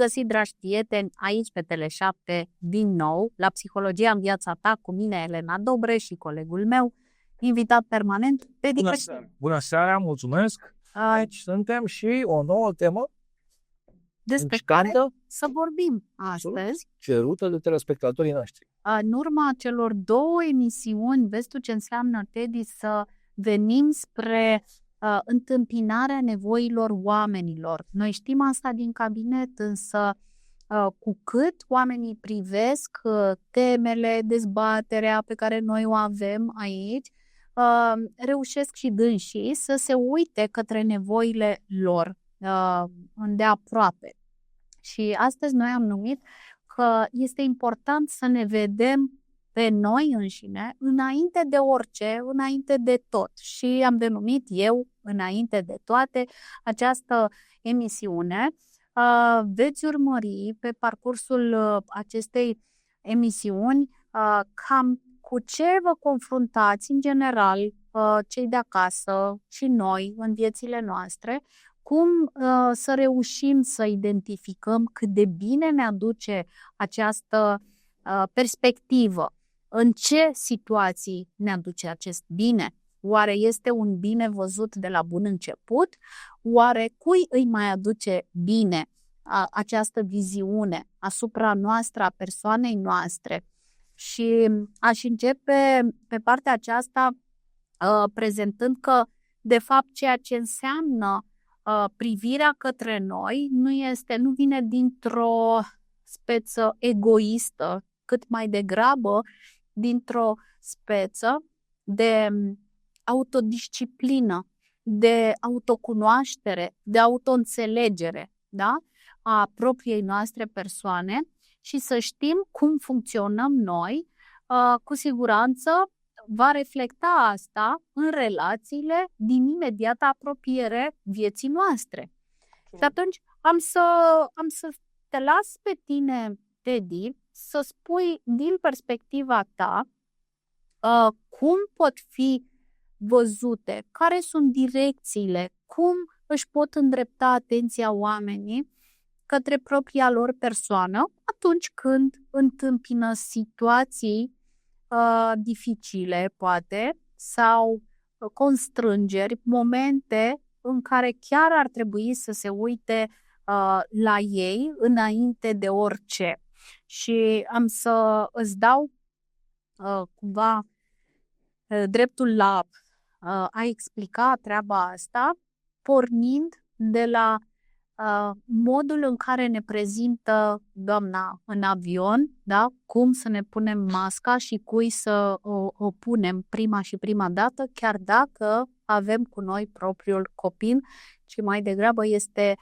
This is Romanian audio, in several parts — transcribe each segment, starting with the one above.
găsit, dragi prieteni, aici pe Tele7, din nou, la Psihologia în viața ta, cu mine, Elena Dobre, și colegul meu, invitat permanent, Teddy Căștin. Bună seara, mulțumesc! Aici suntem și o nouă temă despre care să vorbim astăzi. Cerută de telespectatorii noștri. În urma celor două emisiuni, vezi tu ce înseamnă, Teddy, să venim spre întâmpinarea nevoilor oamenilor. Noi știm asta din cabinet, însă cu cât oamenii privesc temele, dezbaterea pe care noi o avem aici, reușesc și dânsii să se uite către nevoile lor îndeaproape. Și astăzi noi am numit că este important să ne vedem pe noi înșine înainte de orice, înainte de tot. Și am denumit eu, înainte de toate, această emisiune. Veți urmări pe parcursul acestei emisiuni cam cu ce vă confruntați în general, cei de acasă și noi în viețile noastre, cum să reușim să identificăm cât de bine ne aduce această perspectivă. În ce situații ne aduce acest bine? Oare este un bine văzut de la bun început? Oare cui îi mai aduce bine această viziune asupra noastră, a persoanei noastre? Și aș începe pe partea aceasta prezentând că, de fapt, ceea ce înseamnă privirea către noi nu vine dintr-o speță egoistă, cât mai degrabă dintr-o speță de autodisciplină, de autocunoaștere, de autoînțelegere, da? A propriei noastre persoane și să știm cum funcționăm noi. Cu siguranță va reflecta asta în relațiile din imediata apropiere vieții noastre. Și atunci am să te las pe tine, Teddy, să spui din perspectiva ta cum pot fi văzute, care sunt direcțiile, cum își pot îndrepta atenția oamenii către propria lor persoană atunci când întâmpină situații dificile, poate, sau constrângeri, momente în care chiar ar trebui să se uite la ei înainte de orice. Și am să îți dau cumva dreptul la a explica treaba asta, pornind de la modul în care ne prezintă doamna în avion, da? Cum să ne punem masca și cui să o punem prima dată, chiar dacă avem cu noi propriul copil, ci mai degrabă este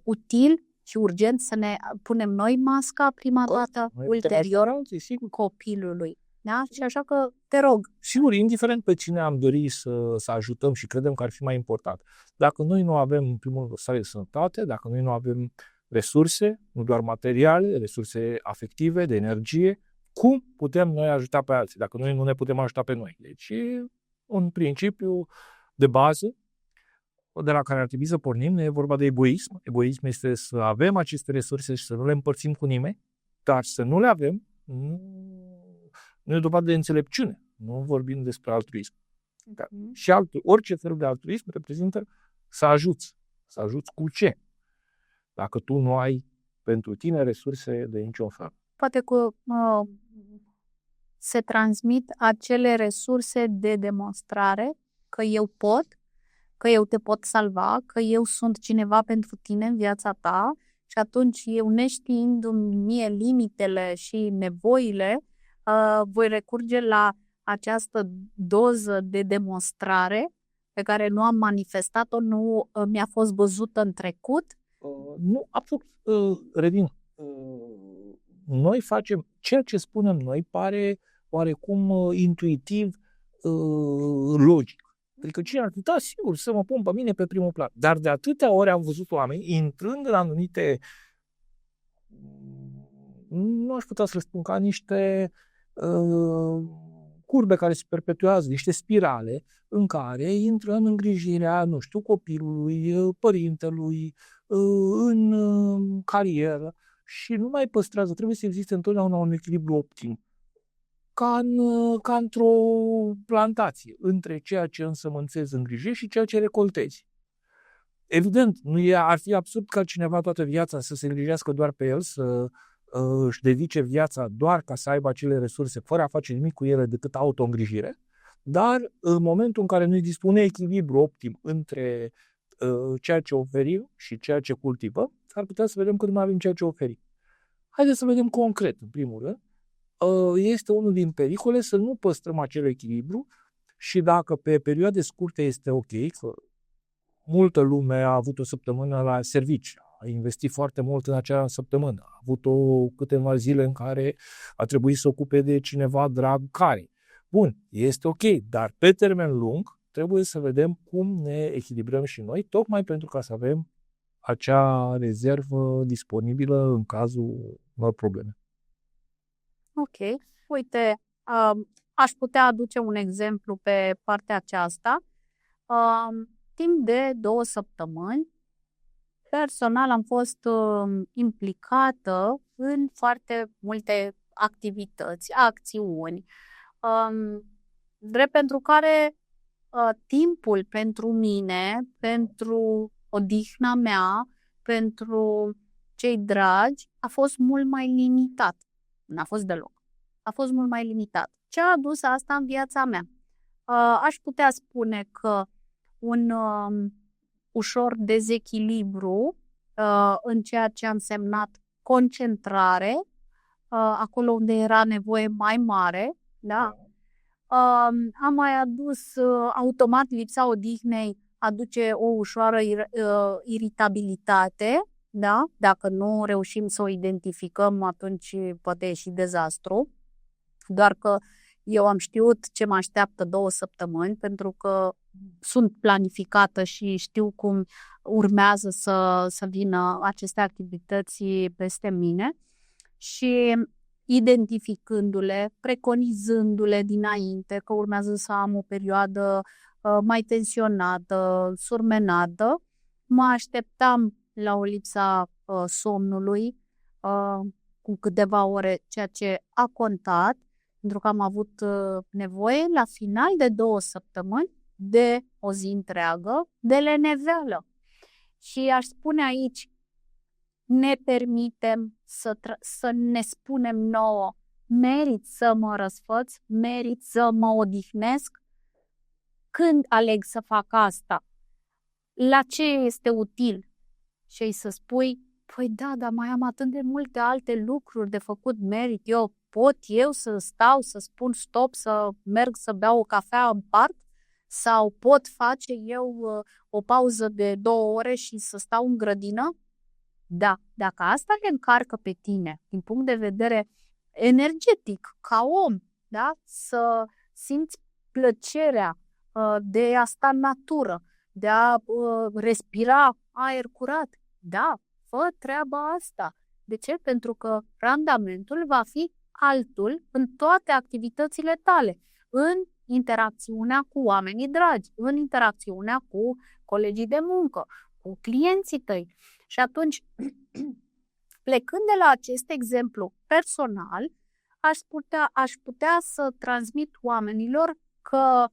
util și urgent să ne punem noi masca prima dată, ulterior copilului. Da? Și așa că te rog. Sigur, indiferent pe cine am dori să ajutăm și credem că ar fi mai important. Dacă noi nu avem, în primul rând, stare de sănătate, dacă noi nu avem resurse, nu doar materiale, resurse afective, de energie, cum putem noi ajuta pe alții, dacă noi nu ne putem ajuta pe noi? Deci e un principiu de bază de la care ar trebui să pornim. Nu e vorba de egoism. Egoism este să avem aceste resurse și să nu le împărțim cu nimeni, dar să nu le avem, nu e dovadă de înțelepciune. Nu vorbim despre altruism. Și orice fel de altruism reprezintă să ajuți. Să ajuți cu ce? Dacă tu nu ai pentru tine resurse de niciun fel. Poate că se transmit acele resurse de demonstrare că eu pot, că eu te pot salva, că eu sunt cineva pentru tine în viața ta și atunci eu, neștiindu-mi mie limitele și nevoile, voi recurge la această doză de demonstrare pe care nu am manifestat-o, nu mi-a fost văzută în trecut? Nu, absolut. Revin. Noi facem ceea ce spunem noi, pare oarecum intuitiv, logic. Adică cine ar putea, sigur, să mă pun pe mine pe primul plan. Dar de atâtea ori am văzut oameni intrând în anumite, nu aș putea să le spun, ca niște curbe care se perpetuează, niște spirale în care intră în îngrijirea, nu știu, copilului, părintelui, în carieră și nu mai păstrează. Trebuie să existe întotdeauna un echilibru optim. Ca într-o plantație, între ceea ce însămânțezi, îngrijești și ceea ce recoltezi. Evident, ar fi absurd ca cineva toată viața să se îngrijească doar pe el, să își dedice viața doar ca să aibă acele resurse, fără a face nimic cu ele decât auto-îngrijire, dar în momentul în care noi dispune echilibru optim între ceea ce oferim și ceea ce cultivăm, s-ar putea să vedem că nu mai avem ceea ce oferim. Haideți să vedem concret, în primul rând. Este unul din pericole să nu păstrăm acel echilibru și dacă pe perioade scurte este ok, că multă lume a avut o săptămână la servici, a investit foarte mult în acea săptămână, a avut câteva zile în care a trebuit să ocupe de cineva drag care. Bun, este ok, dar pe termen lung trebuie să vedem cum ne echilibrăm și noi, tocmai pentru ca să avem acea rezervă disponibilă în cazul unor probleme. Ok. Uite, aș putea aduce un exemplu pe partea aceasta. Timp de 2 săptămâni, personal am fost implicată în foarte multe activități, acțiuni, drept pentru care timpul pentru mine, pentru odihna mea, pentru cei dragi, a fost mult mai limitat. N-a fost deloc. A fost mult mai limitat. Ce a adus asta în viața mea? Aș putea spune că un ușor dezechilibru în ceea ce a însemnat concentrare, acolo unde era nevoie mai mare, da? A mai adus automat lipsa odihnei, aduce o ușoară iritabilitate, da? Dacă nu reușim să o identificăm, atunci poate ieși dezastru. Doar că eu am știut ce mă așteaptă 2 săptămâni, pentru că sunt planificată și știu cum urmează să vină aceste activități peste mine și identificându-le, preconizându-le dinainte că urmează să am o perioadă mai surmenată, mă așteptam la o lipsa somnului cu câteva ore, ceea ce a contat, pentru că am avut nevoie la final de 2 săptămâni de o zi întreagă de leneveală. Și aș spune aici, ne permitem să ne spunem nouă, merit să mă răsfăț, merit să mă odihnesc. Când aleg să fac asta? La ce este util? Și să spui, păi da, dar mai am atât de multe alte lucruri de făcut, merit pot eu să stau, să spun stop, să merg să beau o cafea în parc? Sau pot face eu o pauză de 2 ore și să stau în grădină? Da, dacă asta te încarcă pe tine, din punct de vedere energetic, ca om, da? Să simți plăcerea de a sta în natură, de a respira aer curat, da, fă treaba asta. De ce? Pentru că randamentul va fi altul în toate activitățile tale, în interacțiunea cu oamenii dragi, în interacțiunea cu colegii de muncă, cu clienții tăi. Și atunci, plecând de la acest exemplu personal, aș putea să transmit oamenilor că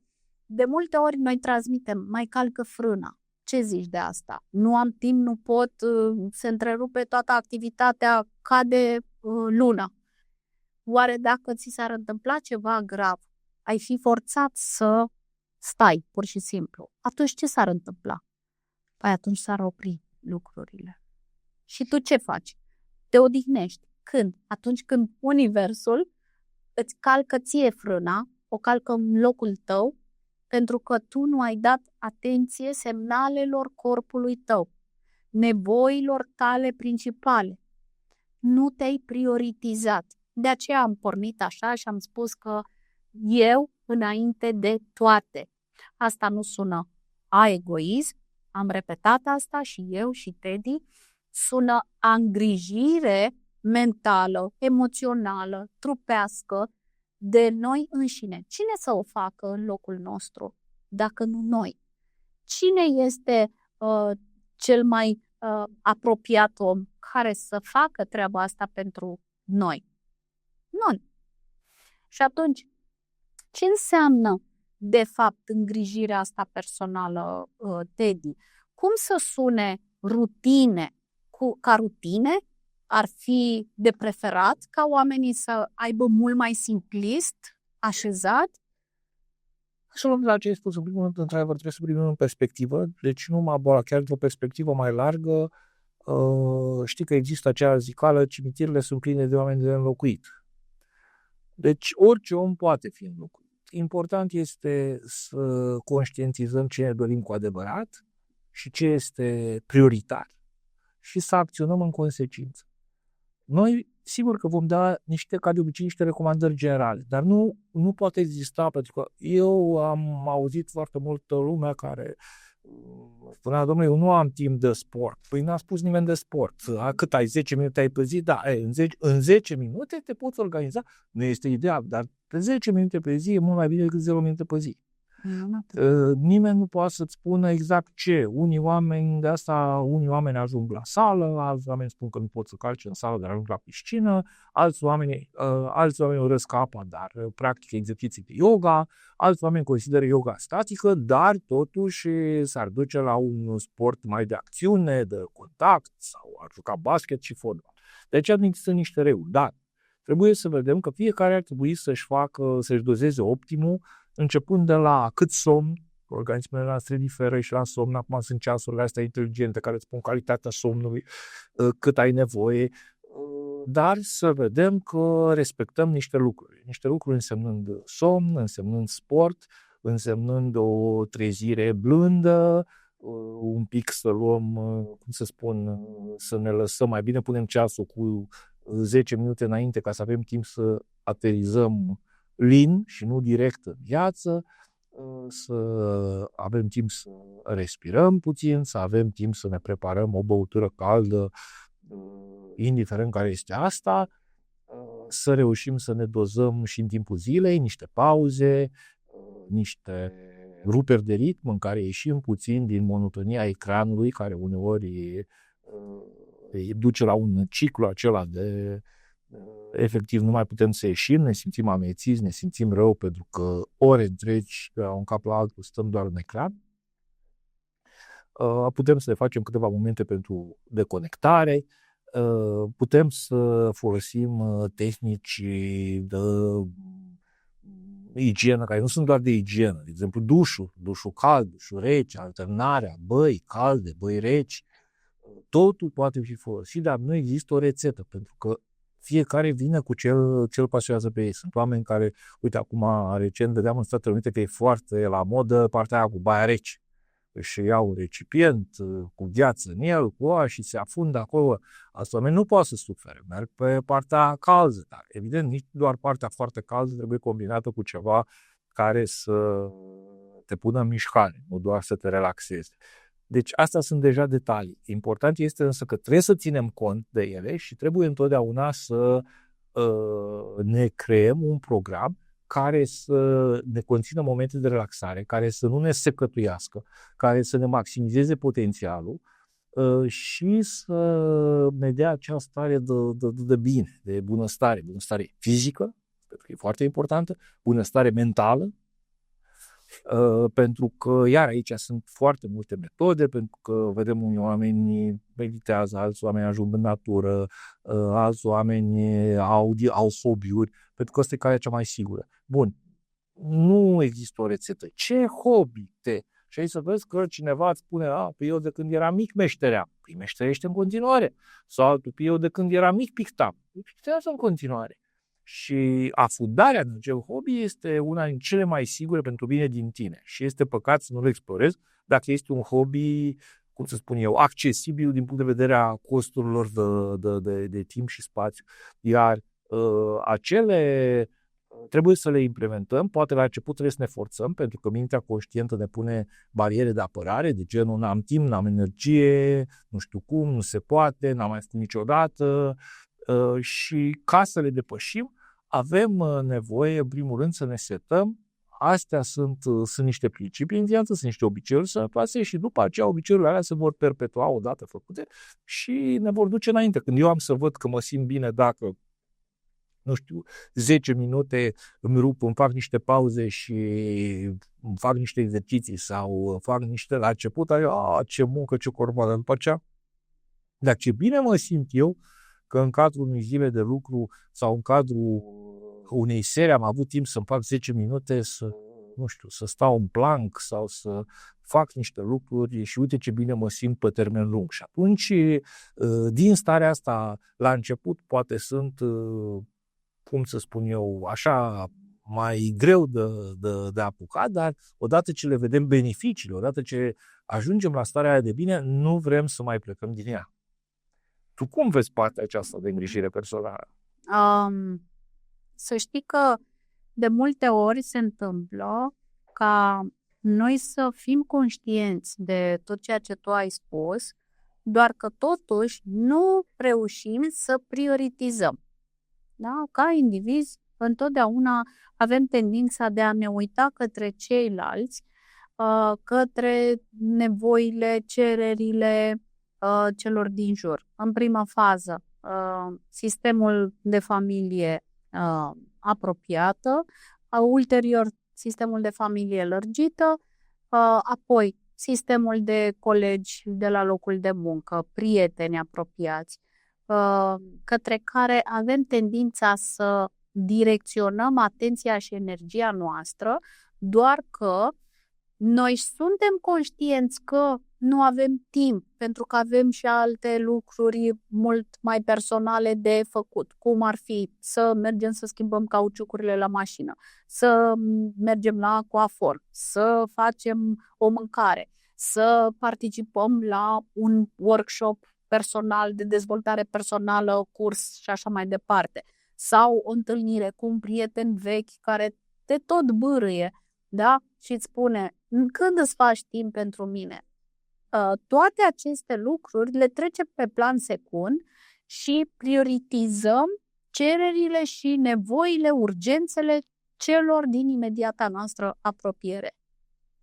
de multe ori noi transmitem, mai calcă frâna. Ce zici de asta? Nu am timp, nu pot, se întrerupe toată activitatea, cade luna. Oare dacă ți s-ar întâmpla ceva grav, ai fi forțat să stai, pur și simplu, atunci ce s-ar întâmpla? Păi atunci s-ar opri lucrurile. Și tu ce faci? Te odihnești. Când? Atunci când universul îți calcă ție frâna, o calcă în locul tău, pentru că tu nu ai dat atenție semnalelor corpului tău, nevoilor tale principale. Nu te-ai prioritizat. De aceea am pornit așa și am spus că eu înainte de toate. Asta nu sună a egoism, am repetat asta și eu și Teddy, sună a îngrijire mentală, emoțională, trupească de noi înșine. Cine să o facă în locul nostru, dacă nu noi? Cine este cel mai apropiat om care să facă treaba asta pentru noi. Nu. Și atunci, ce înseamnă, de fapt, îngrijirea asta personală, Teddy? Cum să sune rutine ca rutine? Ar fi de preferat ca oamenii să aibă mult mai simplist, așezat? Și la ce ai spus, în primul rând, într-adevăr, trebuie să privim în perspectivă, deci nu mă boală, chiar într-o perspectivă mai largă. Știi că există acea zicală, cimitirile sunt pline de oameni de înlocuit. Deci orice om poate fi înlocuit. Important este să conștientizăm ce ne dorim cu adevărat și ce este prioritar și să acționăm în consecință. Noi, sigur că vom da ca de obicei, niște recomandări generale, dar nu poate exista, pentru că eu am auzit foarte multă lume care spunea, domnule, eu nu am timp de sport. Păi n-a spus nimeni de sport. Cât ai, 10 minute ai pe zi? Da, în 10 minute te poți organiza. Nu este ideal, dar pe 10 minute pe zi e mult mai bine decât 0 minute pe zi. Nimeni nu poate să-ți spună exact ce. Unii oameni ajung la sală, alți oameni spun că nu pot să calce în sală, dar ajung la piscină, alți oameni urăsc apa, dar practică exerciții de yoga, alți oameni consideră yoga statică, dar totuși s-ar duce la un sport mai de acțiune, de contact, sau ar juca basket și fotbal. Deci sunt niște reguli, dar trebuie să vedem că fiecare ar trebui să-și dozeze optimul, începând de la cât somn, organismele noastre diferă și la somn, acum sunt ceasurile astea inteligente care îți spun calitatea somnului, cât ai nevoie, dar să vedem că respectăm niște lucruri. Niște lucruri însemnând somn, însemnând sport, însemnând o trezire blândă, un pic să luăm, să ne lăsăm mai bine, punem ceasul cu 10 minute înainte ca să avem timp să aterizăm lin și nu direct în viață, să avem timp să respirăm puțin, să avem timp să ne preparăm o băutură caldă, indiferent care este asta, să reușim să ne dozăm și în timpul zilei niște pauze, niște ruperi de ritm în care ieșim puțin din monotonia ecranului, care uneori duce la un ciclu acela de efectiv nu mai putem să ieșim, ne simțim amețiți, ne simțim rău pentru că ore întregi de la un cap la altul stăm doar în ecran. Putem să ne facem câteva momente pentru deconectare, putem să folosim tehnici de igienă, care nu sunt doar de igienă, de exemplu dușul cald, dușul rece, alternarea, băi calde, băi reci, totul poate fi folosit, dar nu există o rețetă, pentru că fiecare vine cu ce-l pasionează pe ei. Sunt oameni care, uite, acum recent vedeam în Statele Unite că e foarte la modă partea aia cu baia rece. Își iau un recipient cu gheață în el, cu oa și se afundă acolo. Alți oameni nu poate să sufere, merg pe partea caldă, dar evident nici doar partea foarte caldă trebuie combinată cu ceva care să te pună în mișcare, nu doar să te relaxeze. Deci astea sunt deja detalii. Important este însă că trebuie să ținem cont de ele și trebuie întotdeauna să ne creăm un program care să ne conțină momente de relaxare, care să nu ne secătuiască, care să ne maximizeze potențialul și să ne dea acea stare de bine, de bunăstare fizică, pentru că e foarte importantă, bunăstare mentală, pentru că, iar aici sunt foarte multe metode, pentru că vedem unii oameni meditează, alți oameni ajung în natură, alți oameni au hobby-uri, pentru că asta e calea cea mai sigură. Bun, nu există o rețetă. Ce hobby te? Și aici să vezi că cineva îți spune, pe eu de când eram mic meșteream. Păi meșterește în continuare. Sau altul, pe eu de când eram mic pictam. Pictează în continuare. Și afundarea în acel hobby este una din cele mai sigure pentru bine din tine. Și este păcat să nu-l explorezi dacă este un hobby, cum să spun eu, accesibil din punct de vedere a costurilor de timp și spațiu. Iar acele trebuie să le implementăm, poate la început trebuie să ne forțăm, pentru că mintea conștientă ne pune bariere de apărare, de genul n-am timp, n-am energie, nu știu cum, nu se poate, n-am mai făcut niciodată. Și ca să le depășim, avem nevoie, în primul rând, să ne setăm Astea sunt niște principii în viață, sunt niște obiceiuri sănătoase și după aceea obiceiurile alea se vor perpetua odată făcute și ne vor duce înainte. Când eu am să văd că mă simt bine dacă, nu știu, 10 minute îmi rup, îmi fac niște pauze și îmi fac niște exerciții sau fac niște la început, ce muncă, ce cormoană, după aceea. Dar ce bine mă simt eu că în cadrul unei zile de lucru sau în cadrul unei serii am avut timp să-mi fac 10 minute să, nu știu, să stau în plank sau să fac niște lucruri și uite ce bine mă simt pe termen lung. Și atunci, din starea asta, la început, poate sunt, cum să spun eu, așa mai greu de apucat, dar odată ce le vedem beneficiile, odată ce ajungem la starea aia de bine, nu vrem să mai plecăm din ea. Tu cum vezi partea aceasta de îngrijire personală? Să știi că de multe ori se întâmplă ca noi să fim conștienți de tot ceea ce tu ai spus, doar că totuși nu reușim să prioritizăm. Da? Ca indivizi, întotdeauna avem tendința de a ne uita către ceilalți, către nevoile, cererile celor din jur. În prima fază, sistemul de familie apropiată, ulterior sistemul de familie lărgită, apoi sistemul de colegi de la locul de muncă, prieteni apropiați, către care avem tendința să direcționăm atenția și energia noastră, doar că noi suntem conștienți că nu avem timp, pentru că avem și alte lucruri mult mai personale de făcut, cum ar fi să mergem să schimbăm cauciucurile la mașină, să mergem la coafor, să facem o mâncare, să participăm la un workshop personal de dezvoltare personală, curs și așa mai departe, sau o întâlnire cu un prieten vechi care te tot bârâie, da? Și îți spune, când îți faci timp pentru mine? Toate aceste lucruri le trecem pe plan secund și prioritizăm cererile și nevoile, urgențele celor din imediata noastră apropiere.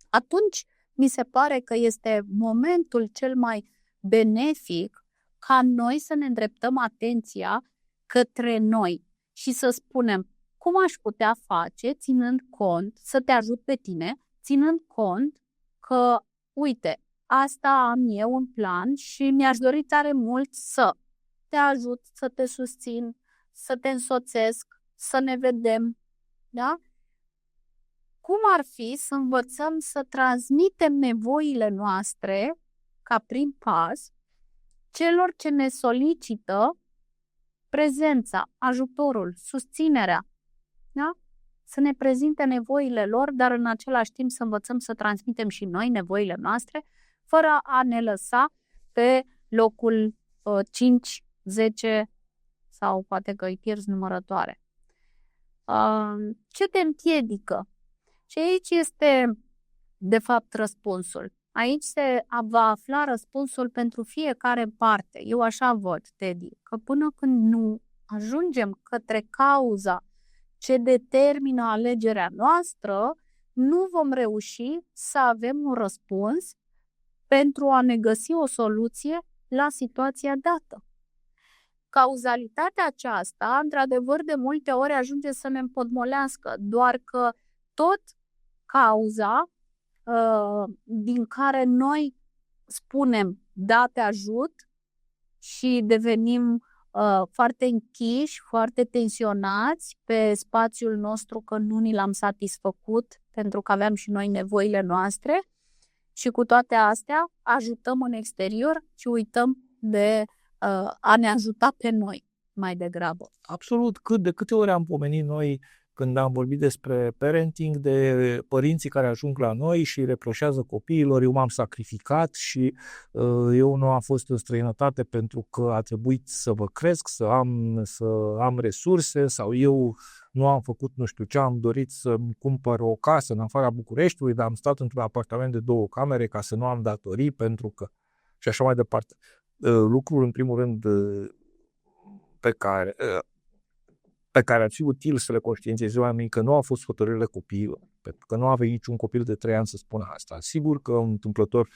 Atunci mi se pare că este momentul cel mai benefic ca noi să ne îndreptăm atenția către noi și să spunem cum aș putea face ținând cont, să te ajut pe tine, ținând cont că, uite, asta am eu un plan și mi-aș dori tare mult să te ajut, să te susțin, să te însoțesc, să ne vedem, da? Cum ar fi să învățăm să transmitem nevoile noastre ca prim pas celor ce ne solicită prezența, ajutorul, susținerea, da? Să ne prezinte nevoile lor, dar în același timp să învățăm să transmitem și noi nevoile noastre, fără a ne lăsa pe locul 5, 10 sau poate că îi pierzi numărătoare. Ce te împiedică? Și aici este, de fapt, răspunsul. Aici se va afla răspunsul pentru fiecare parte. Eu așa văd, Teddy, că până când nu ajungem către cauza ce determină alegerea noastră, nu vom reuși să avem un răspuns pentru a ne găsi o soluție la situația dată. Cauzalitatea aceasta, într-adevăr, de multe ori ajunge să ne împotmolească, doar că tot cauza din care noi spunem da, te ajut și devenim foarte închiși, foarte tensionați pe spațiul nostru că nu ni l-am satisfăcut pentru că aveam și noi nevoile noastre și cu toate astea ajutăm în exterior și uităm de a ne ajuta pe noi mai degrabă. Absolut, de câte ori am pomenit noi când am vorbit despre parenting, de părinții care ajung la noi și reproșează copiilor, eu m-am sacrificat și eu nu am fost în străinătate pentru că a trebuit să vă cresc, să am resurse sau eu nu am făcut nu știu ce, am dorit să-mi cumpăr o casă în afara Bucureștiului, dar am stat într-un apartament de 2 camere ca să nu am datorii pentru că... și așa mai departe. Lucrul, în primul rând, pe care ar fi util să le conștientizeze oamenii că nu au fost hotărârile copiilor, pentru că nu a venit niciun copil de 3 ani să spună asta. Sigur că întâmplător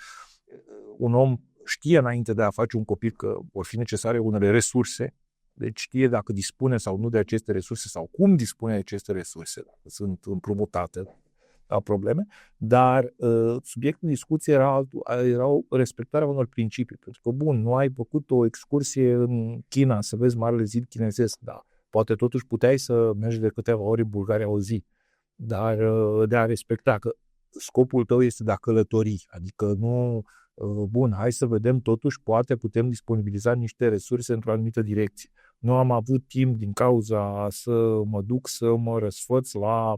un om știe înainte de a face un copil că vor fi necesare unele resurse, deci știe dacă dispune sau nu de aceste resurse sau cum dispune de aceste resurse, dacă sunt împrumutate la probleme, dar subiectul discuției era respectarea unor principii, pentru că, bun, nu ai făcut o excursie în China să vezi Marele Zid chinezesc, da, poate totuși puteai să mergi de câteva ori în Bulgaria o zi, dar de a respecta că scopul tău este de a călători, adică nu, bun, hai să vedem totuși, poate putem disponibiliza niște resurse într-o anumită direcție. Nu am avut timp din cauza să mă duc să mă răsfăț la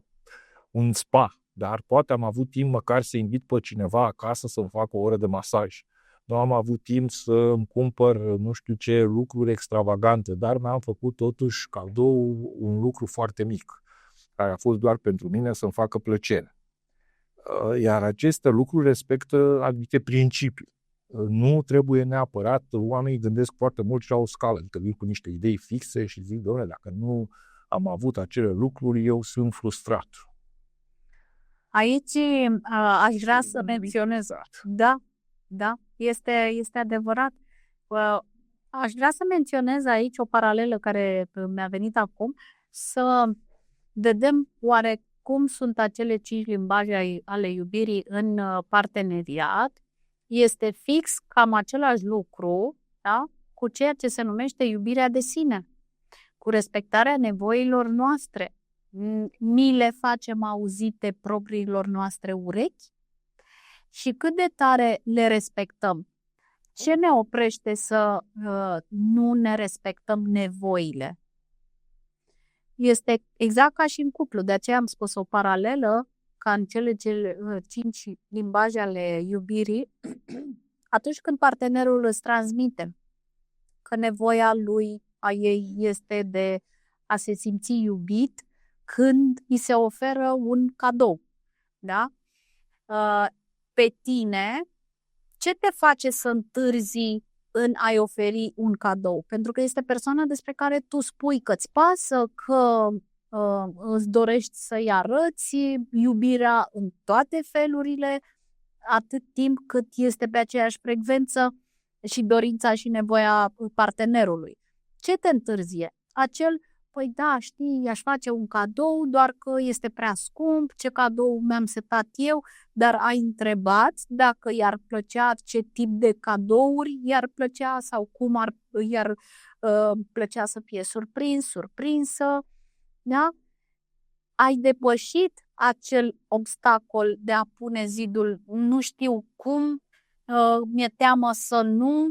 un spa, dar poate am avut timp măcar să invit pe cineva acasă să-mi facă o oră de masaj. Nu am avut timp să îmi cumpăr nu știu ce lucruri extravagante, dar mi-am făcut totuși cadou un lucru foarte mic, care a fost doar pentru mine să-mi facă plăcere. Iar aceste lucruri respectă anumite principii. Nu trebuie neapărat, oamenii gândesc foarte mult și la o scală, adică vin cu niște idei fixe și zic, doamne, dacă nu am avut acele lucruri, eu sunt frustrat. Aici aș vrea să menționez. Da, este adevărat. Aș vrea să menționez aici o paralelă care mi-a venit acum, să vedem oare cum sunt acele 5 limbaje ale iubirii în parteneriat. Este fix cam același lucru, da? Cu ceea ce se numește iubirea de sine, cu respectarea nevoilor noastre. Ni le facem auzite propriilor noastre urechi și cât de tare le respectăm. Ce ne oprește să nu ne respectăm nevoile? Este exact ca și în cuplu, de aceea am spus o paralelă, ca în cele 5 limbaje ale iubirii, atunci când partenerul îți transmite că nevoia lui, a ei, este de a se simți iubit când îi se oferă un cadou, da? Pe tine, ce te face să întârzi în a-i oferi un cadou? Pentru că este persoana despre care tu spui că îți pasă, că îți dorești să-i arăți iubirea în toate felurile, atât timp cât este pe aceeași frecvență și dorința și nevoia partenerului. Ce te întârzie? Păi da, știi, i-aș face un cadou, doar că este prea scump, ce cadou mi-am setat eu, dar ai întrebat dacă i-ar plăcea, ce tip de cadouri i-ar plăcea sau cum i-ar plăcea să fie surprinsă, da? Ai depășit acel obstacol de a pune zidul, nu știu cum, mi-e teamă să nu,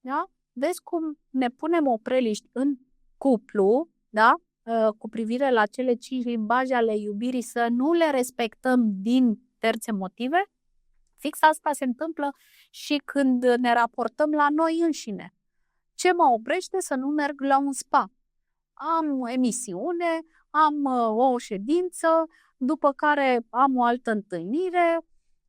da? Vezi cum ne punem opreliști în cuplu, da? Cu privire la cele 5 limbaje ale iubirii, să nu le respectăm din terțe motive? Fix asta se întâmplă și când ne raportăm la noi înșine. Ce mă oprește să nu merg la un spa? Am emisiune, am o ședință, după care am o altă întâlnire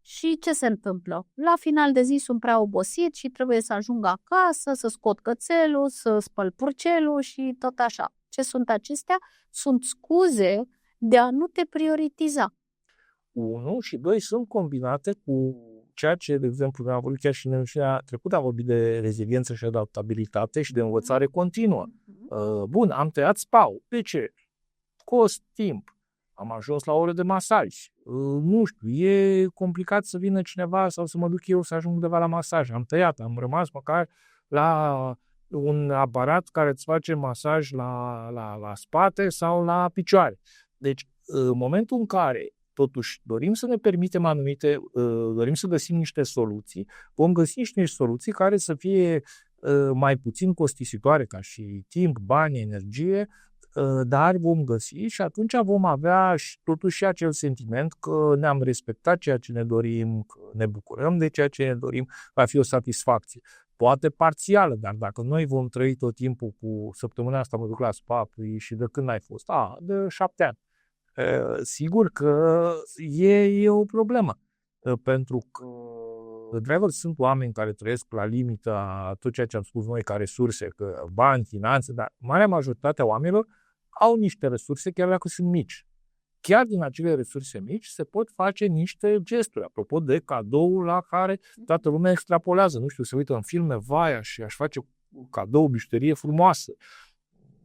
și ce se întâmplă? La final de zi sunt prea obosit și trebuie să ajung acasă, să scot cățelul, să spăl purcelul și tot așa. Ce sunt acestea? Sunt scuze de a nu te prioritiza. 1 și 2 sunt combinate cu ceea ce, de exemplu, am vorbit chiar și în emisiunea trecută, am vorbit de reziliență și adaptabilitate și de învățare continuă. Bun, am tăiat spa-ul. De ce? Cost timp. Am ajuns la o oră de masaj. Nu știu, e complicat să vină cineva sau să mă duc eu să ajung undeva la masaj. Am tăiat, am rămas măcar la un aparat care îți face masaj la spate sau la picioare. Deci, în momentul în care totuși dorim să ne permitem dorim să găsim niște soluții, vom găsi niște soluții care să fie mai puțin costisitoare ca și timp, bani, energie, dar vom găsi și atunci vom avea totuși acel sentiment că ne-am respectat ceea ce ne dorim, că ne bucurăm de ceea ce ne dorim, va fi o satisfacție. Poate parțială, dar dacă noi vom trăi tot timpul cu săptămâna asta mă duc la spa și de când ai fost? De 7 ani. Sigur că e o problemă, pentru că driver sunt oameni care trăiesc la limita tot ceea ce am spus noi ca resurse, că bani, finanțe, dar marea majoritate a oamenilor au niște resurse, chiar dacă sunt mici. Chiar din acele resurse mici se pot face niște gesturi. Apropo de cadoul la care toată lumea extrapolează. Nu știu, se uită în filme, vai, și aș face cadou, bijuterie frumoasă.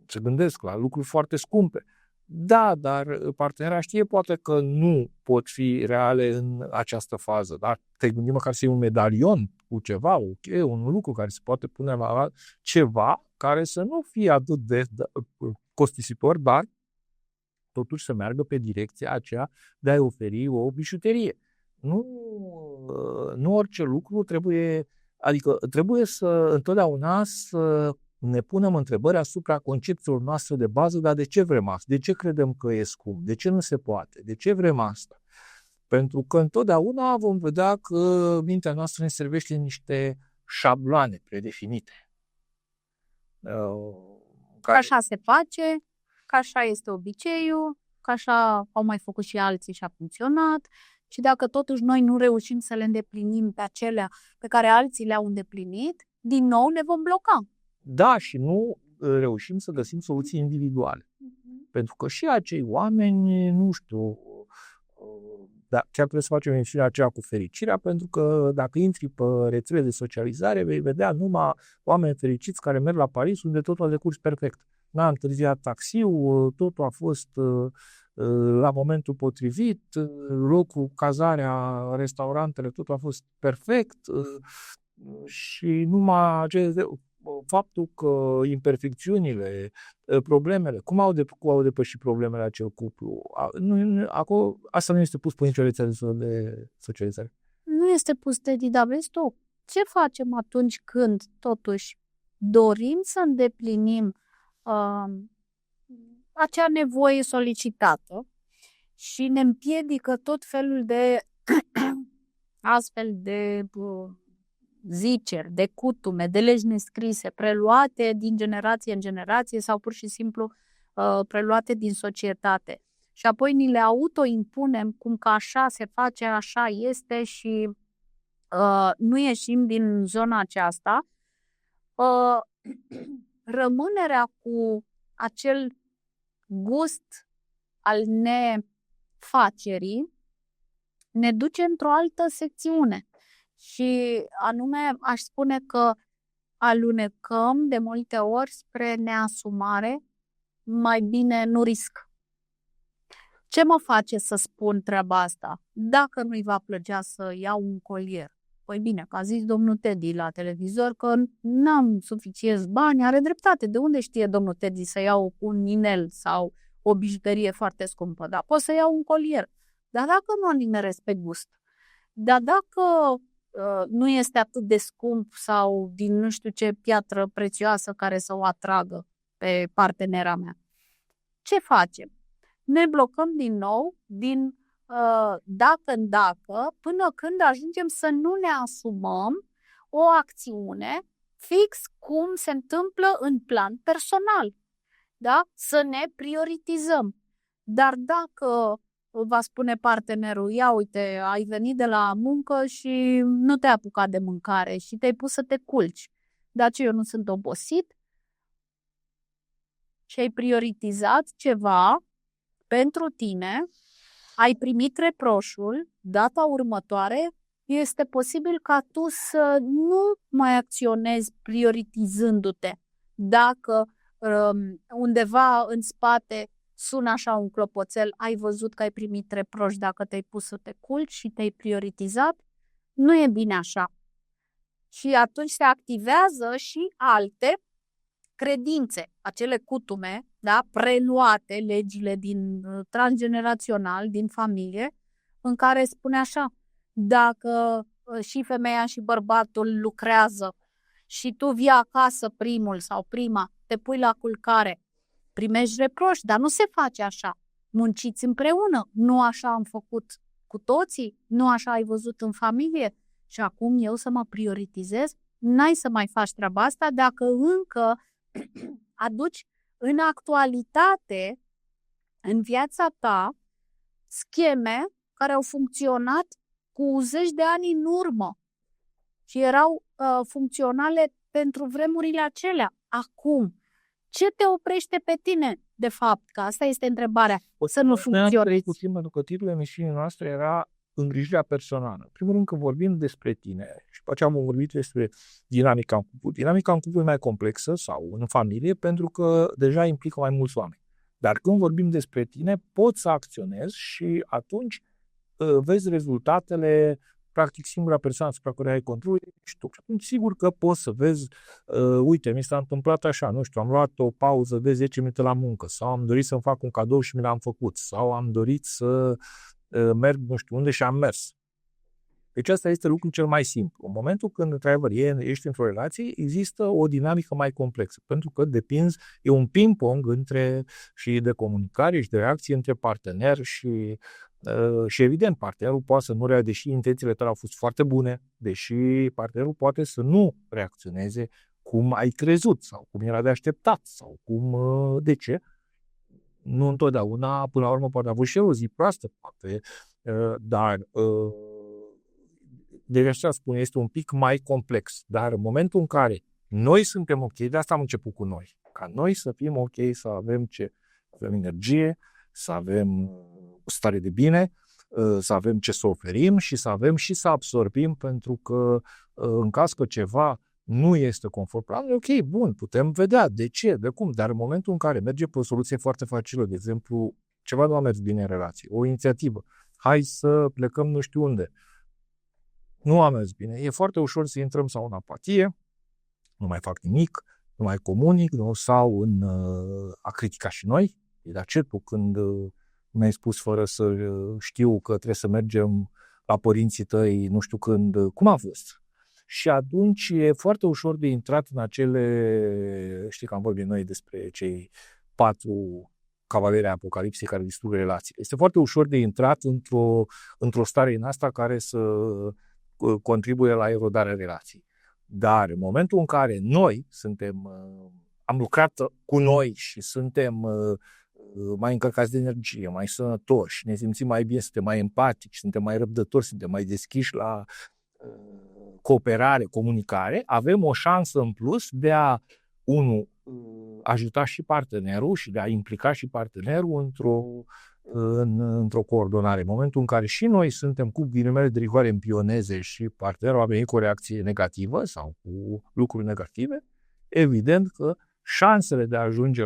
Se gândesc la lucruri foarte scumpe. Da, dar partenera știe poate că nu pot fi reale în această fază. Dar te gândi măcar să iei un medalion cu ceva, un lucru care se poate pune la ceva care să nu fie atât de costisitor, dar totuși să meargă pe direcția aceea de a-i oferi o bijuterie. Nu orice lucru trebuie să întotdeauna să ne punem întrebări asupra concepțiilor noastre de bază, dar de ce vrem asta? De ce credem că e scump? De ce nu se poate? De ce vrem asta? Pentru că întotdeauna vom vedea că mintea noastră ne servește niște șabloane predefinite. Că așa se face, că așa este obiceiul, că așa au mai făcut și alții și a funcționat. Și dacă totuși noi nu reușim să le îndeplinim pe acelea pe care alții le-au îndeplinit, din nou ne vom bloca. Da, și nu reușim să găsim soluții individuale. Pentru că și acei oameni, nu știu, dar chiar trebuie să facem emisiunea aceea cu fericirea, pentru că dacă intri pe rețele de socializare, vei vedea numai oameni fericiți care merg la Paris, unde totul a decurs perfect. N-a întârziat taxiul, totul a fost la momentul potrivit, locul, cazarea, restaurantele, totul a fost perfect și numai faptul că imperfecțiunile, problemele, cum au depășit problemele acel cuplu, asta nu este pus pe nicio rețea de socializare. Nu este pus, Teddy, dar vezi tu, ce facem atunci când totuși dorim să îndeplinim acea nevoie solicitată și ne împiedică tot felul de astfel de ziceri, de cutume, de legi nescrise, preluate din generație în generație sau pur și simplu preluate din societate. Și apoi ni le autoimpunem cum că așa se face, așa este și nu ieșim din zona aceasta. Rămânerea cu acel gust al nefacerii ne duce într-o altă secțiune. Și anume aș spune că alunecăm de multe ori spre neasumare, mai bine nu risc. Ce mă face să spun treaba asta? Dacă nu-i va plăcea să iau un colier, păi bine, că a zis domnul Teddy la televizor că n-am suficienți bani, are dreptate. De unde știe domnul Teddy să iau un inel sau o bijuterie foarte scumpă? Da, pot să iau un colier. Dar dacă nu nimeresc pe gust, dar dacă nu este atât de scump sau din nu știu ce piatră prețioasă care să o atragă pe partenera mea, ce facem? Ne blocăm din nou din dacă în dacă, până când ajungem să nu ne asumăm o acțiune fix cum se întâmplă în plan personal. Da? Să ne prioritizăm. Dar dacă va spune partenerul, ia uite, ai venit de la muncă și nu te-ai apucat de mâncare și te-ai pus să te culci, dar ce, eu nu sunt obosit? Și ai prioritizat ceva pentru tine, ai primit reproșul, data următoare este posibil ca tu să nu mai acționezi prioritizându-te. Dacă undeva în spate sună așa un clopoțel, ai văzut că ai primit reproș dacă te-ai pus să te culci și te-ai prioritizat, nu e bine așa. Și atunci se activează și alte credințe, acele cutume, da, preluate, legile din transgenerațional, din familie, în care spune așa, dacă și femeia și bărbatul lucrează și tu vii acasă primul sau prima, te pui la culcare, primești reproș, dar nu se face așa. Munciți împreună, nu așa am făcut cu toții, nu așa ai văzut în familie și acum eu să mă prioritizez, n-ai să mai faci treaba asta dacă încă aduci în actualitate, în viața ta, scheme care au funcționat cu zeci de ani în urmă și erau funcționale pentru vremurile acelea. Acum, ce te oprește pe tine de fapt? Că asta este întrebarea. Să nu Ne-am funcționeze. trăit puțin pentru că titlul emisiunii noastre era îngrijirea personală. În primul rând că vorbim despre tine și după aceea am vorbit despre dinamica în cuplu. Dinamica în cuplu e mai complexă sau în familie pentru că deja implică mai mulți oameni. Dar când vorbim despre tine, poți să acționezi și atunci vezi rezultatele, practic singura persoană asupra care ai control ești tu. Și atunci sigur că poți să vezi, uite, mi s-a întâmplat așa, nu știu, am luat o pauză de 10 minute la muncă sau am dorit să-mi fac un cadou și mi l-am făcut sau am dorit să merg nu știu unde și am mers. Deci asta este lucrul cel mai simplu. În momentul când, într-adevăr, ești într-o relație, există o dinamică mai complexă, pentru că depinzi, e un ping-pong și de comunicare și de reacție între partener și evident, partenerul poate să nu reacționeze, deși intențiile tale au fost foarte bune, deși partenerul poate să nu reacționeze cum ai crezut sau cum era de așteptat sau cum, de ce? Nu întotdeauna, până la urmă, poate a avut și el o zi proastă, poate, dar de așa spune, este un pic mai complex. Dar în momentul în care noi suntem ok, de asta am început cu noi, ca noi să fim ok, să avem energie, să avem o stare de bine, să avem ce să oferim și să avem și să absorbim, pentru că în caz că ceva nu este conform planului, ok, bun, putem vedea de ce, de cum, dar în momentul în care merge pe o soluție foarte facilă, de exemplu, ceva nu a mers bine în relație, o inițiativă, hai să plecăm nu știu unde, nu a mers bine, e foarte ușor să intrăm sau în apatie, nu mai fac nimic, nu mai comunic, sau în a critica și noi, e de acetul când mi-ai spus fără să știu că trebuie să mergem la părinții tăi, nu știu când, cum a fost? Și atunci e foarte ușor de intrat în acele, știi că am vorbit noi despre cei 4 cavaleri ai Apocalipsei care distrug relațiile. Este foarte ușor de intrat într-o stare în asta care să contribuie la erodarea relației. Dar în momentul în care noi am lucrat cu noi și suntem mai încărcați de energie, mai sănătoși, ne simțim mai bine, suntem mai empatici, suntem mai răbdători, suntem mai deschiși la cooperare, comunicare, avem o șansă în plus de a, ajuta și partenerul și de a implica și partenerul într-o coordonare. În momentul în care și noi suntem cu ghilimele de rigoare în pioneze și partenerul a venit cu o reacție negativă sau cu lucruri negative, evident că șansele de a ajunge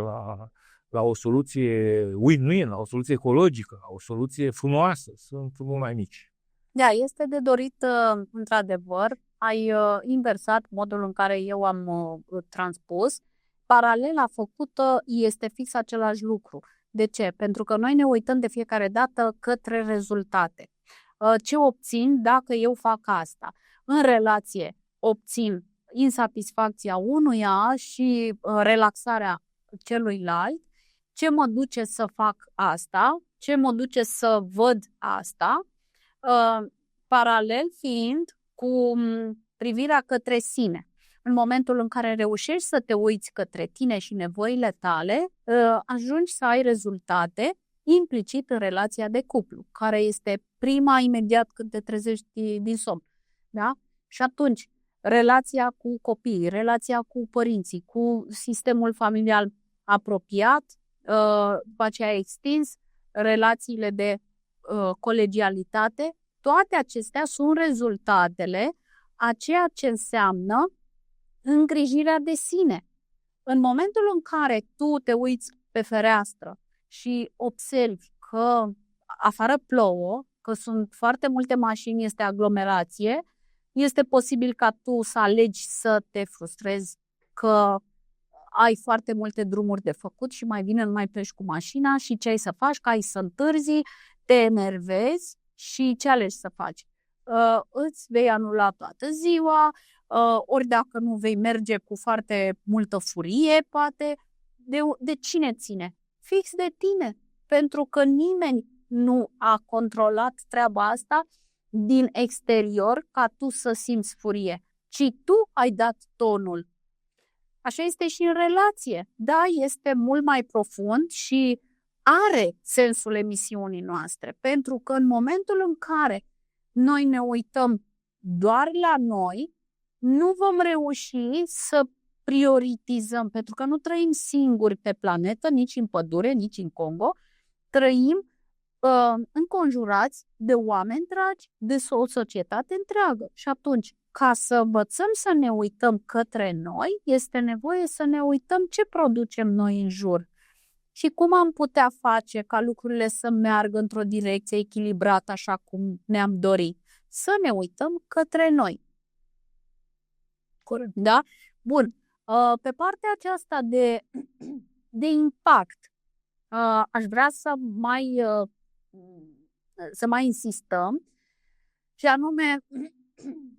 la o soluție win-win, la o soluție ecologică, la o soluție frumoasă, sunt mult mai mici. Da, este de dorit, într-adevăr. Ai inversat modul în care eu am transpus. Paralela făcută este fix același lucru. De ce? Pentru că noi ne uităm de fiecare dată către rezultate. Ce obțin dacă eu fac asta? În relație obțin insatisfacția unuia și relaxarea celuilalt. Ce mă duce să fac asta? Ce mă duce să văd asta? Paralel fiind cu privirea către sine. În momentul în care reușești să te uiți către tine și nevoile tale, ajungi să ai rezultate implicit în relația de cuplu, care este prima imediat când te trezești din somn. Da? Și atunci, relația cu copiii, relația cu părinții, cu sistemul familial apropiat, după aceea extins, relațiile de colegialitate, toate acestea sunt rezultatele a ceea ce înseamnă îngrijirea de sine. În momentul în care tu te uiți pe fereastră și observi că afară plouă, că sunt foarte multe mașini, este aglomerație, este posibil ca tu să alegi să te frustrezi că ai foarte multe drumuri de făcut și mai bine nu mai pleci cu mașina și ce ai să faci, că ai să întârzi, te enervezi și ce alegi să faci? Îți vei anula toată ziua, ori dacă nu vei merge cu foarte multă furie, poate, de cine ține? Fix de tine, pentru că nimeni nu a controlat treaba asta din exterior ca tu să simți furie, ci tu ai dat tonul. Așa este și în relație. Da, este mult mai profund și are sensul emisiunii noastre, pentru că în momentul în care noi ne uităm doar la noi, nu vom reuși să prioritizăm, pentru că nu trăim singuri pe planetă, nici în pădure, nici în Congo, trăim înconjurați de oameni dragi, de o societate întreagă. Și atunci, ca să învățăm să ne uităm către noi, este nevoie să ne uităm ce producem noi în jur și cum am putea face ca lucrurile să meargă într-o direcție echilibrată așa cum ne-am dorit. Să ne uităm către noi. Corect. Da? Bun. Pe partea aceasta de impact, aș vrea să mai insistăm, și anume,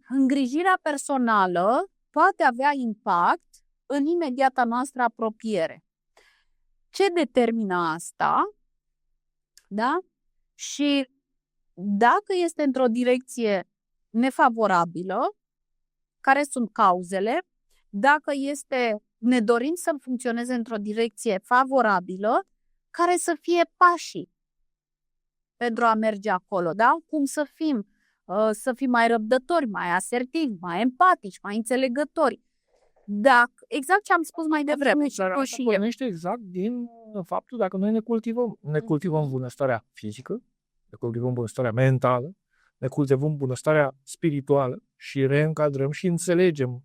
îngrijirea personală poate avea impact în imediata noastră apropiere. Ce determină asta? Da? Și dacă este într-o direcție nefavorabilă, care sunt cauzele? Dacă ne dorim să funcționeze într-o direcție favorabilă, care să fie pașii pentru a merge acolo, da? Cum să fim? Să fim mai răbdători, mai asertivi, mai empatici, mai înțelegători. Exact ce am spus mai devreme. Și pornește exact din faptul dacă noi ne cultivăm bunăstarea fizică, ne cultivăm bunăstarea mentală, ne cultivăm bunăstarea spirituală și reîncadrăm și înțelegem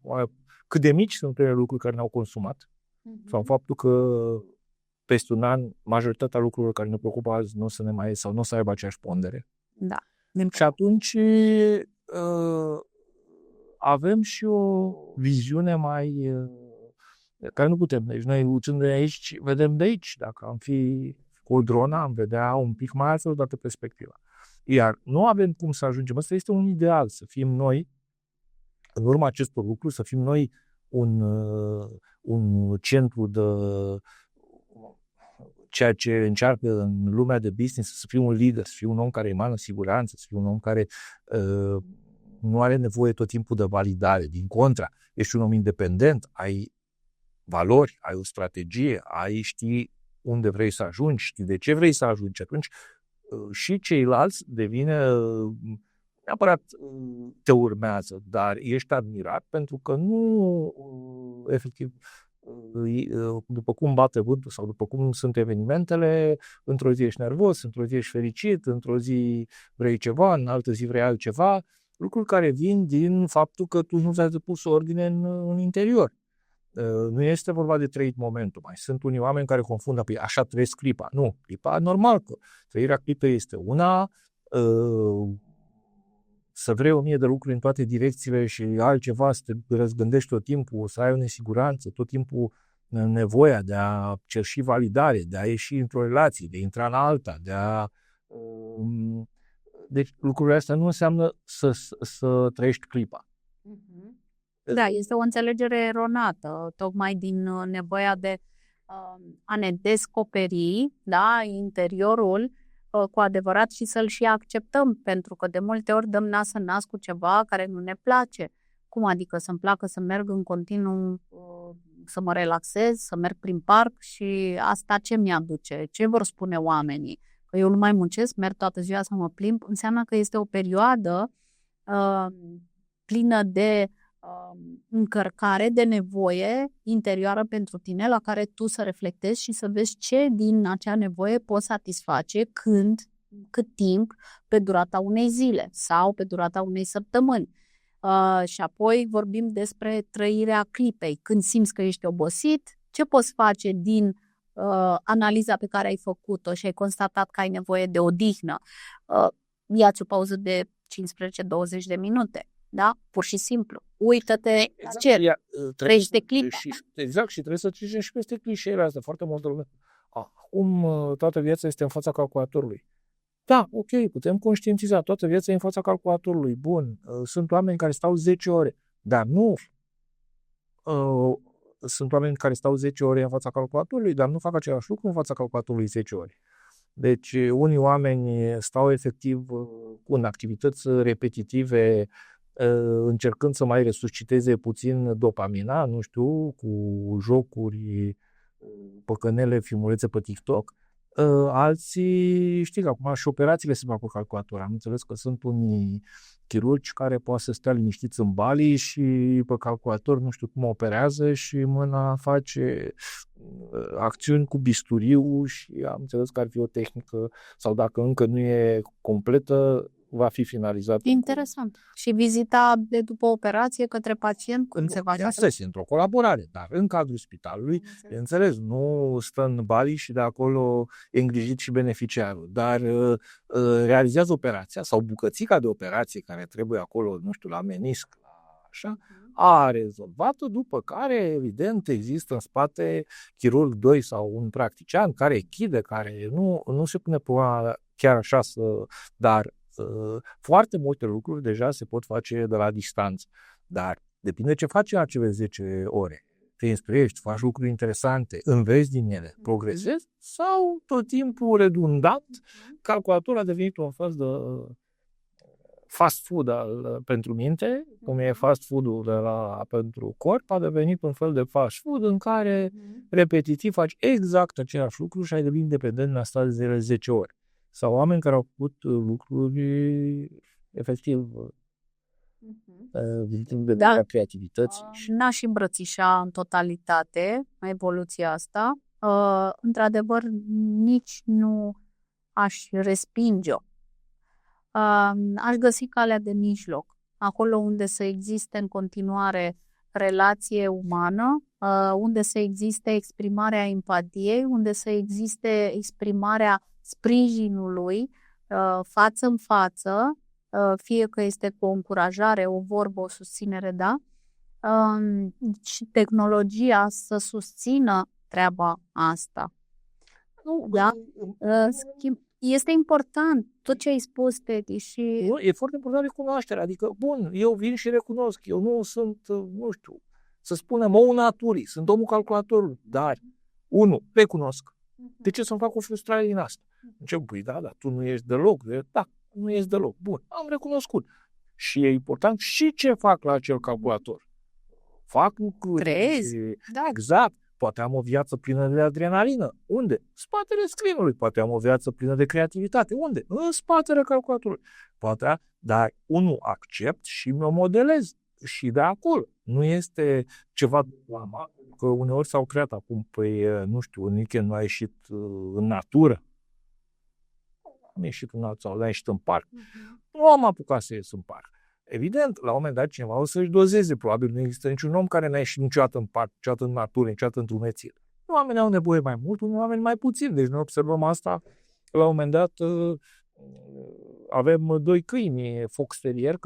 cât de mici sunt unele lucruri care ne-au consumat sau faptul că peste un an majoritatea lucrurilor care ne preocupă azi nu o să ne mai sau nu o să aibă aceeași pondere. Da. Și atunci avem și o viziune mai care nu putem. Deci noi lucrând de aici, vedem de aici. Dacă am fi cu o dronă, am vedea un pic mai altfel odată perspectiva. Iar nu avem cum să ajungem. Asta este un ideal, să fim noi, în urma acestor lucruri, să fim noi un centru de ceea ce încearcă în lumea de business, să fii un lider, să fii un om care emană siguranță, să fii un om care nu are nevoie tot timpul de validare. Din contra, ești un om independent, ai valori, ai o strategie, știi unde vrei să ajungi, știi de ce vrei să ajungi. Atunci și ceilalți devine neapărat te urmează, dar ești admirat pentru că nu efectiv după cum bate vântul sau după cum sunt evenimentele, într-o zi ești nervos, într-o zi ești fericit, într-o zi vrei ceva, în altă zi vrei altceva, lucruri care vin din faptul că tu nu ți-ai depus ordine în interior. Nu este vorba de trăit momentul. Mai sunt unii oameni care confundă, păi așa trăiesc clipa. Nu, clipa normal că trăirea clipei este una, să vrei 1000 de lucruri în toate direcțiile și altceva, să te răzgândești tot timpul, să ai o nesiguranță, tot timpul nevoia de a cerși validare, de a ieși într-o relație, de a intra în alta, Deci lucrurile astea nu înseamnă să trăiești clipa. Da, este o înțelegere eronată, tocmai din nevoia de a ne descoperi, da, interiorul cu adevărat și să-l și acceptăm, pentru că de multe ori dăm nas în nas cu ceva care nu ne place. Cum adică să-mi placă să merg în continuu, să mă relaxez, să merg prin parc și asta ce mi-aduce? Ce vor spune oamenii? Că eu nu mai muncesc, merg toată ziua să mă plimb, înseamnă că este o perioadă plină de încărcare, de nevoie interioară pentru tine, la care tu să reflectezi și să vezi ce din acea nevoie poți satisface, când, cât timp, pe durata unei zile sau pe durata unei săptămâni. Și apoi vorbim despre trăirea clipei. Când simți că ești obosit, ce poți face din analiza pe care ai făcut-o și ai constatat că ai nevoie de odihnă? Ia-ți o pauză de 15-20 de minute. Da? Pur și simplu. Uită-te, trăiește clipa. Exact, și trebuie să trecem și peste clișeele astea. Foarte multă lume. Acum toată viața este în fața calculatorului. Da, ok, putem conștientiza. Toată viața e în fața calculatorului. Bun, sunt oameni care stau 10 ore. Dar nu. Sunt oameni care stau 10 ore în fața calculatorului, dar nu fac același lucru în fața calculatorului 10 ore. Deci, unii oameni stau efectiv în activități repetitive, încercând să mai resusciteze puțin dopamina, nu știu, cu jocuri, păcănele, filmulețe pe TikTok. Alții, știi că acum și operațiile se fac cu calculator. Am înțeles că sunt unii chirurgi care poate să stea liniștiți în Bali și pe calculator nu știu cum operează și mâna face acțiuni cu bisturiu și am înțeles că ar fi o tehnică sau dacă încă nu e completă, va fi finalizată. Interesant. Și vizita de după operație către pacient, cum se face asta? Într-o colaborare, dar în cadrul spitalului, înțeles, nu stă în Bali și de acolo e îngrijit și beneficiarul, dar realizează operația sau bucățica de operație care trebuie acolo, nu știu, la menisc, așa, a rezolvat-o, după care, evident, există în spate chirurg 2 sau un practician care echide, care nu se pune problema chiar așa dar foarte multe lucruri deja se pot face de la distanță, dar depinde ce faci în acele 10 ore. Te instruiești, faci lucruri interesante, înveți din ele, progresezi sau tot timpul redundant, calculatorul a devenit un fel de fast food pentru minte, cum e fast food-ul pentru corp, a devenit un fel de fast food în care repetitiv faci exact același lucru și ai devenit dependent în asta de 10 ore. Sau oameni care au făcut lucruri efectiv din vederea creativității. N-aș îmbrățișa în totalitate evoluția asta. Într-adevăr, nici nu aș respinge-o. Aș găsi calea de mijloc, acolo unde să existe în continuare relație umană, unde să existe exprimarea empatiei, unde să existe exprimarea sprijinului față în față, fie că este cu o încurajare, o vorbă, o susținere, da? Și tehnologia să susțină treaba asta. Da? Este important tot ce ai spus, Teti, și... E foarte important recunoașterea, adică, bun, eu vin și recunosc, eu nu sunt, nu știu, să spunem, omul naturii, sunt omul calculatorului, dar, recunosc. De ce să-mi fac o frustrare din asta? Încep, dar tu nu ești deloc, da, nu ești deloc, bun, am recunoscut. Și e important și ce fac la acel calculator. Fac lucruri. Crezi? Da. Exact. Poate am o viață plină de adrenalină. Unde? În spatele screen-ului. Poate am o viață plină de creativitate. Unde? În spatele calculatorului. Poate, dar accept și mă modelez. Și de acolo. Nu este ceva că uneori s-au creat acum, nu știu, un weekend nu a ieșit în natură. Am ieșit în altă sau am ieșit în parc. Nu am apucat să ies în parc. Evident, la un moment dat cineva o să-și dozeze. Probabil nu există niciun om care n-a ieșit niciodată în parc, niciodată în natură, niciodată într-un mețil. Oamenii au nevoie mai mult, unii oameni mai puțin. Deci noi observăm asta. La un moment dat avem 2 câini, fox terrier,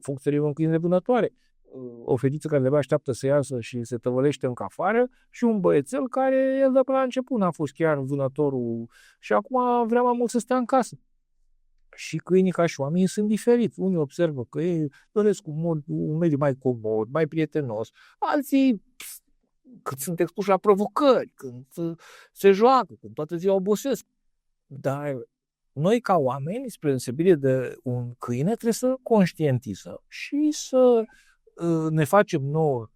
fox terrier un câine de vânătoare. O fetiță care de așteaptă să iasă și se tăvălește în cafară și un băiețel care el de pe la început n-a fost chiar vânătorul și acum vrea mai mult să stea în casă. Și câinii ca și oamenii sunt diferiți. Unii observă că ei doresc un mediu mai comod, mai prietenos. Alții când sunt expuși la provocări, când se joacă, când toată ziua obosesc. Dar noi ca oameni, spre deosebire de un câine, trebuie să conștientizăm și să ne facem nouă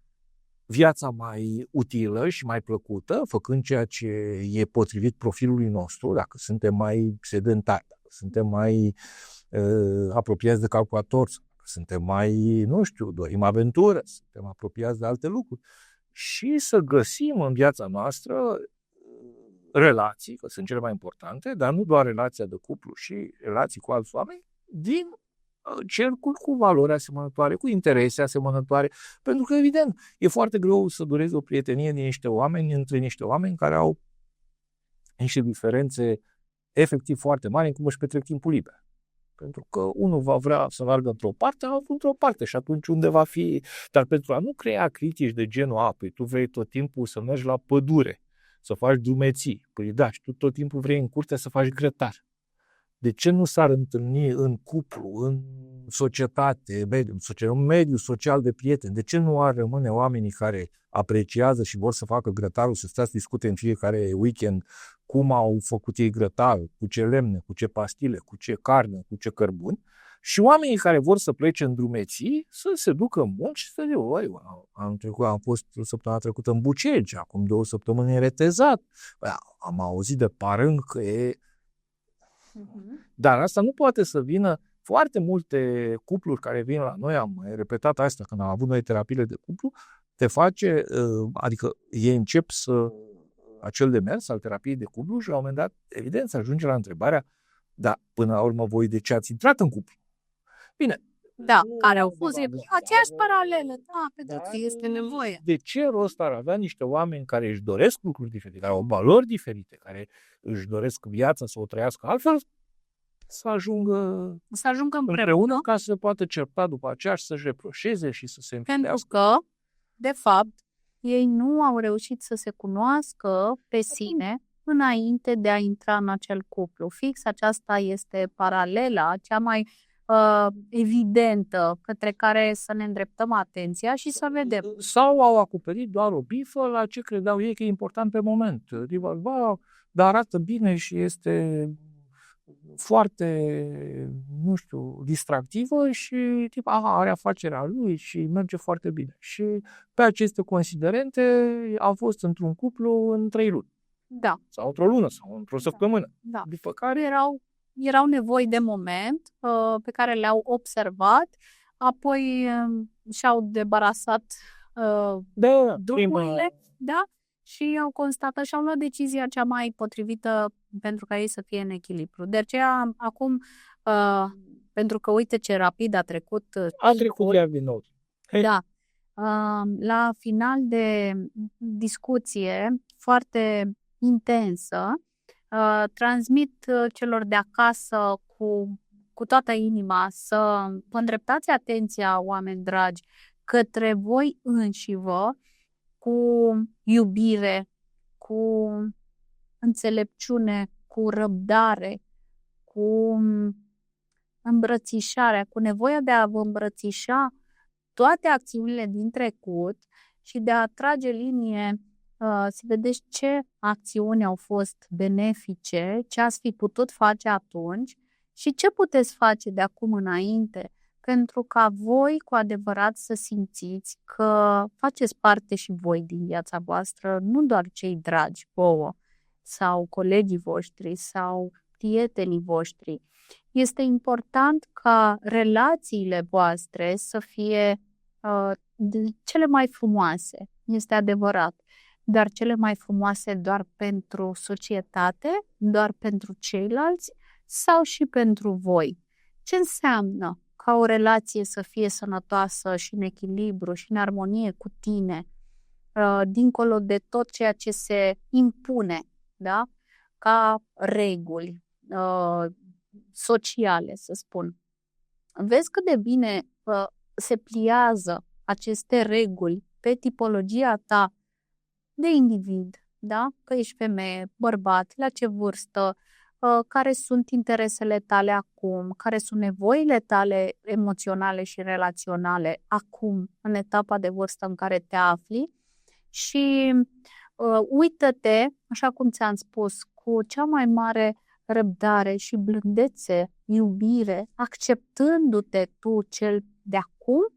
viața mai utilă și mai plăcută, făcând ceea ce e potrivit profilului nostru, dacă suntem mai sedentari, dacă suntem mai apropiați de calculator, suntem mai, nu știu, dorim aventură, suntem apropiați de alte lucruri. Și să găsim în viața noastră relații, că sunt cele mai importante, dar nu doar relația de cuplu, și relații cu alți oameni din cercuri cu valori asemănătoare, cu interese asemănătoare, pentru că, evident, e foarte greu să durezi o prietenie între niște oameni care au niște diferențe efectiv foarte mari în cum își petrec timpul liber. Pentru că unul va vrea să meargă într-o parte, altul într-o parte și atunci unde va fi... Dar pentru a nu crea critici de genul tu vrei tot timpul să mergi la pădure, să faci drumeții. Păi da, și tu tot timpul vrei în curte să faci grătar. De ce nu s-ar întâlni în cuplu, în societate, în mediu social de prieteni? De ce nu ar rămâne oamenii care apreciază și vor să facă grătarul, să stea să discute în fiecare weekend cum au făcut ei grătarul, cu ce lemne, cu ce pastile, cu ce carne, cu ce cărbuni, Și oamenii care vor să plece în drumeții să se ducă în munci și să zică, am fost săptămâna trecută în Bucegi, acum 2 săptămâni în Retezat. Am auzit de Parâng că e... Dar asta nu poate să vină. Foarte multe cupluri care vin la noi, am repetat asta când am avut noi terapiile de cuplu, te face, adică ei încep acel demers al terapiei de cuplu și la un moment dat, evident, se ajunge la întrebarea, dar până la urmă voi de ce ați intrat în cuplu? Bine. Da, care au fost aceeași paralelă, da, pentru că este nevoie. De ce rost ar avea niște oameni care își doresc lucruri diferite, care au valori diferite, care își doresc viața să o trăiască altfel, să ajungă împreună ca să se poată certa după aceea și să-și reproșeze și să se înfilească? Pentru că, de fapt, ei nu au reușit să se cunoască pe sine înainte de a intra în acel cuplu. Fix aceasta este paralela cea mai evidentă către care să ne îndreptăm atenția și să vedem. Sau au acoperit doar o bifă la ce credeau ei că e important pe moment. Dar arată bine și este foarte, nu știu, distractivă și are afacerea lui și merge foarte bine. Și pe aceste considerente au fost într-un cuplu în 3 luni. Da. Sau într-o lună sau într-o săptămână. Da. După care erau nevoi de moment pe care le-au observat, apoi și-au debarasat drumurile, da? Și au constatat și au luat decizia cea mai potrivită pentru ca ei să fie în echilibru. De aceea, acum, pentru că uite ce rapid a trecut. A trecut iar din nou. Da. La final de discuție foarte intensă, transmit celor de acasă cu toată inima să vă îndreptați atenția, oameni dragi, către voi înșivă, cu iubire, cu înțelepciune, cu răbdare, cu îmbrățișarea, cu nevoia de a vă îmbrățișa toate acțiunile din trecut și de a trage linie, să vedeți ce acțiuni au fost benefice, ce ați fi putut face atunci și ce puteți face de acum înainte, pentru ca voi cu adevărat să simțiți că faceți parte și voi din viața voastră, nu doar cei dragi vouă sau colegii voștri sau prietenii voștri. Este important ca relațiile voastre să fie cele mai frumoase, este adevărat, dar cele mai frumoase doar pentru societate, doar pentru ceilalți sau și pentru voi. Ce înseamnă ca o relație să fie sănătoasă și în echilibru și în armonie cu tine, dincolo de tot ceea ce se impune, da? Ca reguli sociale, să spun. Vezi cât de bine se pliază aceste reguli pe tipologia ta de individ, da? Că ești femeie, bărbat, la ce vârstă, care sunt interesele tale acum, care sunt nevoile tale emoționale și relaționale acum, în etapa de vârstă în care te afli și uită-te, așa cum ți-am spus, cu cea mai mare răbdare și blândețe, iubire, acceptându-te tu cel de acum,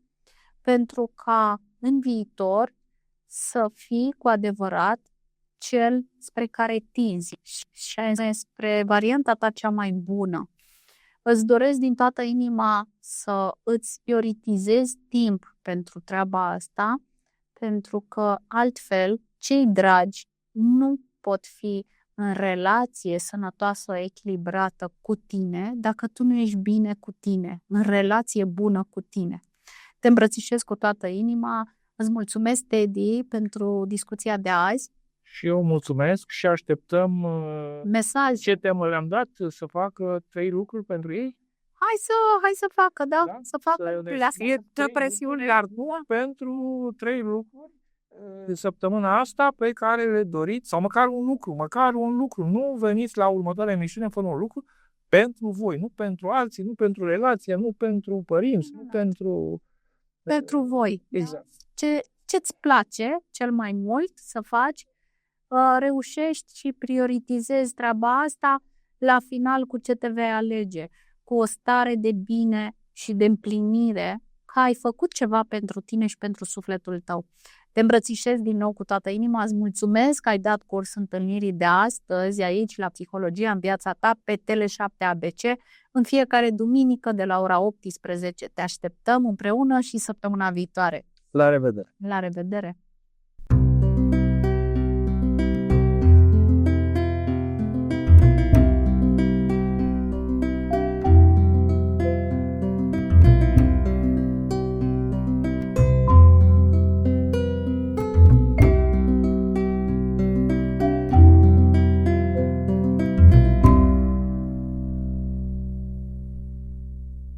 pentru ca în viitor să fii cu adevărat cel spre care tinzi și spre varianta ta cea mai bună. Îți doresc din toată inima să îți prioritizezi timp pentru treaba asta, pentru că altfel cei dragi nu pot fi în relație sănătoasă, echilibrată cu tine dacă tu nu ești bine cu tine, în relație bună cu tine. Te îmbrățișez cu toată inima, îți mulțumesc, Teddy, pentru discuția de azi. Și eu mulțumesc și așteptăm mesaj. Ce temă le-am dat, să facă 3 lucruri pentru ei? Hai să facă, da? Să facă lucrurile astea. E presiune, dar nu pentru 3 lucruri săptămâna asta pe care le doriți, sau măcar un lucru. Nu veniți la următoarea emisiune fără un lucru pentru voi, nu pentru alții, nu pentru relație, nu pentru părinți, nu pentru... Pentru voi. Exact. Ce-ți place cel mai mult să faci, reușești și prioritizezi treaba asta la final cu ce te vei alege. cu o stare de bine și de împlinire că ai făcut ceva pentru tine și pentru sufletul tău. Te îmbrățișez din nou cu toată inima, îți mulțumesc că ai dat curs întâlnirii de astăzi aici la Psihologia în viața ta pe Tele7 ABC în fiecare duminică de la ora 18. Te așteptăm împreună și săptămâna viitoare. La revedere! La revedere!